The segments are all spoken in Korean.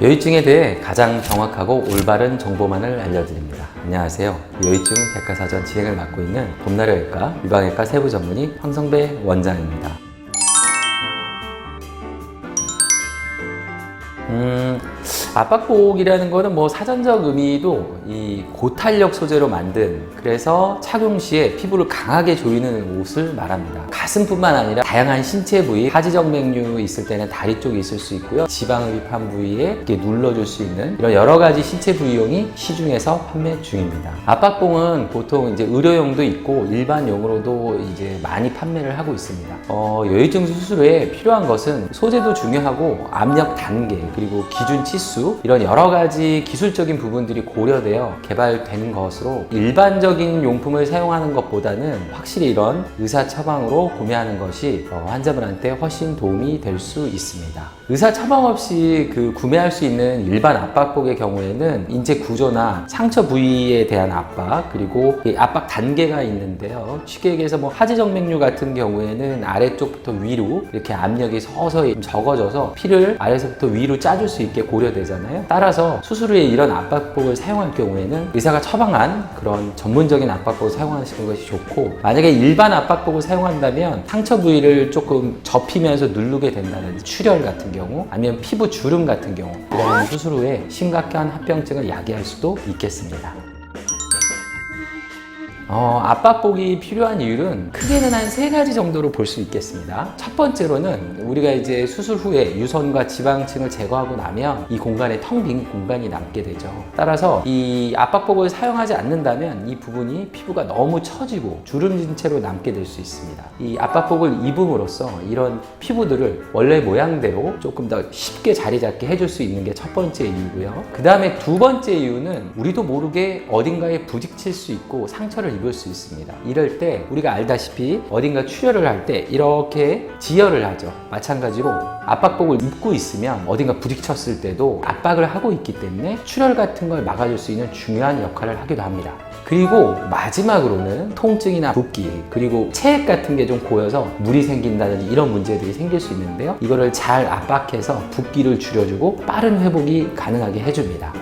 여유증에 대해 가장 정확하고 올바른 정보만을 알려드립니다. 안녕하세요. 여유증 백과사전 진행을 맡고 있는 봄나라외과 유방외과 세부 전문의 황성배 원장입니다. 압박복이라는 거는 뭐 사전적 의미도 이 고탄력 소재로 만든, 그래서 착용 시에 피부를 강하게 조이는 옷을 말합니다. 가슴뿐만 아니라 다양한 신체 부위, 하지정맥류 있을 때는 다리 쪽에 있을 수 있고요. 지방흡입한 부위에 이렇게 눌러줄 수 있는 이런 여러 가지 신체 부위용이 시중에서 판매 중입니다. 압박복은 보통 이제 의료용도 있고 일반용으로도 이제 많이 판매를 하고 있습니다. 여유증 수술 후에 필요한 것은 소재도 중요하고 압력 단계, 그리고 기준 치수, 이런 여러 가지 기술적인 부분들이 고려되어 개발된 것으로 일반적인 용품을 사용하는 것보다는 확실히 이런 의사 처방으로 구매하는 것이 환자분한테 훨씬 도움이 될 수 있습니다. 의사 처방 없이 구매할 수 있는 일반 압박복의 경우에는 인체 구조나 상처 부위에 대한 압박, 그리고 압박 단계가 있는데요. 쉽게 얘기해서 하지정맥류 같은 경우에는 아래쪽부터 위로 이렇게 압력이 서서히 적어져서 피를 아래서부터 위로 짜줄 수 있게 고려되잖아요. 따라서 수술 후에 이런 압박복을 사용할 경우에는 의사가 처방한 그런 전문적인 압박복을 사용하시는 것이 좋고, 만약에 일반 압박복을 사용한다면 상처 부위를 조금 접히면서 누르게 된다든지 출혈 같은 경우, 아니면 피부 주름 같은 경우, 이런 수술 후에 심각한 합병증을 야기할 수도 있겠습니다. 압박복이 필요한 이유는 크게는 한 3가지 정도로 볼 수 있겠습니다. 첫 번째로는 우리가 이제 수술 후에 유선과 지방층을 제거하고 나면 이 공간에 텅 빈 공간이 남게 되죠. 따라서 이 압박복을 사용하지 않는다면 이 부분이 피부가 너무 처지고 주름진 채로 남게 될 수 있습니다. 이 압박복을 입음으로써 이런 피부들을 원래 모양대로 조금 더 쉽게 자리 잡게 해줄 수 있는 게 첫 번째 이유고요. 그 다음에 두 번째 이유는 우리도 모르게 어딘가에 부딪힐 수 있고 상처를 입을 수 있습니다. 이럴 때 우리가 알다시피 어딘가 출혈을 할 때 이렇게 지혈을 하죠. 마찬가지로 압박복을 입고 있으면 어딘가 부딪혔을 때도 압박을 하고 있기 때문에 출혈 같은 걸 막아줄 수 있는 중요한 역할을 하기도 합니다. 그리고 마지막으로는 통증이나 붓기, 그리고 체액 같은 게 좀 고여서 물이 생긴다든지 이런 문제들이 생길 수 있는데요. 이거를 잘 압박해서 붓기를 줄여주고 빠른 회복이 가능하게 해줍니다.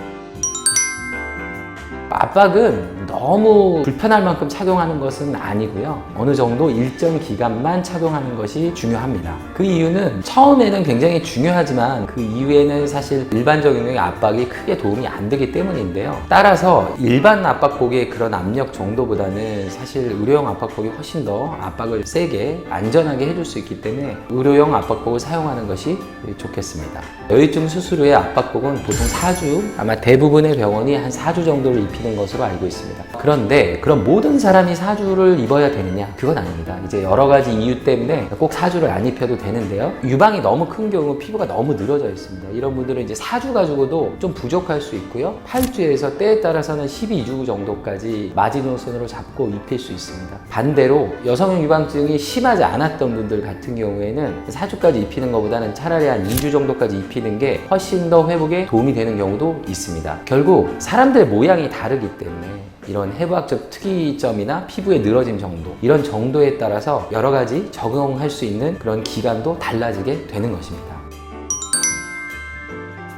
압박은 너무 불편할 만큼 착용하는 것은 아니고요. 어느 정도 일정 기간만 착용하는 것이 중요합니다. 그 이유는 처음에는 굉장히 중요하지만 그 이후에는 사실 일반적인 압박이 크게 도움이 안 되기 때문인데요. 따라서 일반 압박복의 그런 압력 정도보다는 사실 의료용 압박복이 훨씬 더 압박을 세게 안전하게 해줄 수 있기 때문에 의료용 압박복을 사용하는 것이 좋겠습니다. 여유증 수술 후에 압박복은 보통 4주, 아마 대부분의 병원이 한 4주 정도를 입히는 것으로 알고 있습니다. 그런데 그럼 모든 사람이 4주를 입어야 되느냐? 그건 아닙니다. 이제 여러 가지 이유 때문에 꼭 4주를 안 입혀도 되는데요. 유방이 너무 큰 경우 피부가 너무 늘어져 있습니다. 이런 분들은 이제 4주 가지고도 좀 부족할 수 있고요. 8주에서 때에 따라서는 12주 정도까지 마지노선으로 잡고 입힐 수 있습니다. 반대로 여성용 유방증이 심하지 않았던 분들 같은 경우에는 4주까지 입히는 것보다는 차라리 한 2주 정도까지 입히는 게 훨씬 더 회복에 도움이 되는 경우도 있습니다. 결국 사람들의 모양이 다르기 때문에 이런 해부학적 특이점이나 피부의 늘어짐 정도, 이런 정도에 따라서 여러 가지 적응할 수 있는 그런 기간도 달라지게 되는 것입니다.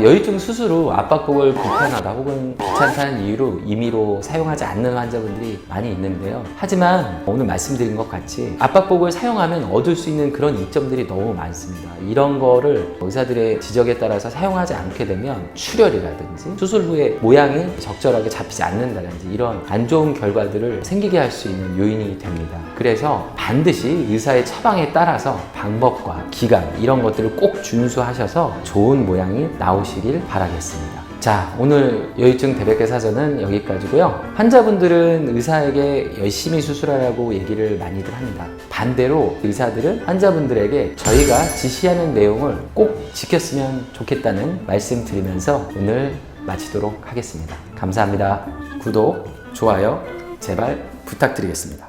여유증 수술 후 압박복을 불편하다 혹은 귀찮다는 이유로 임의로 사용하지 않는 환자분들이 많이 있는데요. 하지만 오늘 말씀드린 것 같이 압박복을 사용하면 얻을 수 있는 그런 이점들이 너무 많습니다. 이런 거를 의사들의 지적에 따라서 사용하지 않게 되면 출혈이라든지 수술 후에 모양이 적절하게 잡히지 않는다든지 이런 안 좋은 결과들을 생기게 할 수 있는 요인이 됩니다. 그래서 반드시 의사의 처방에 따라서 방법과 기간 이런 것들을 꼭 준수하셔서 좋은 모양이 나오시길 바라겠습니다. 자, 오늘 여유증 대백과 사전은 여기까지고요. 환자분들은 의사에게 열심히 수술하라고 얘기를 많이들 합니다. 반대로 의사들은 환자분들에게 저희가 지시하는 내용을 꼭 지켰으면 좋겠다는 말씀 드리면서 오늘 마치도록 하겠습니다. 감사합니다. 구독, 좋아요 제발 부탁드리겠습니다.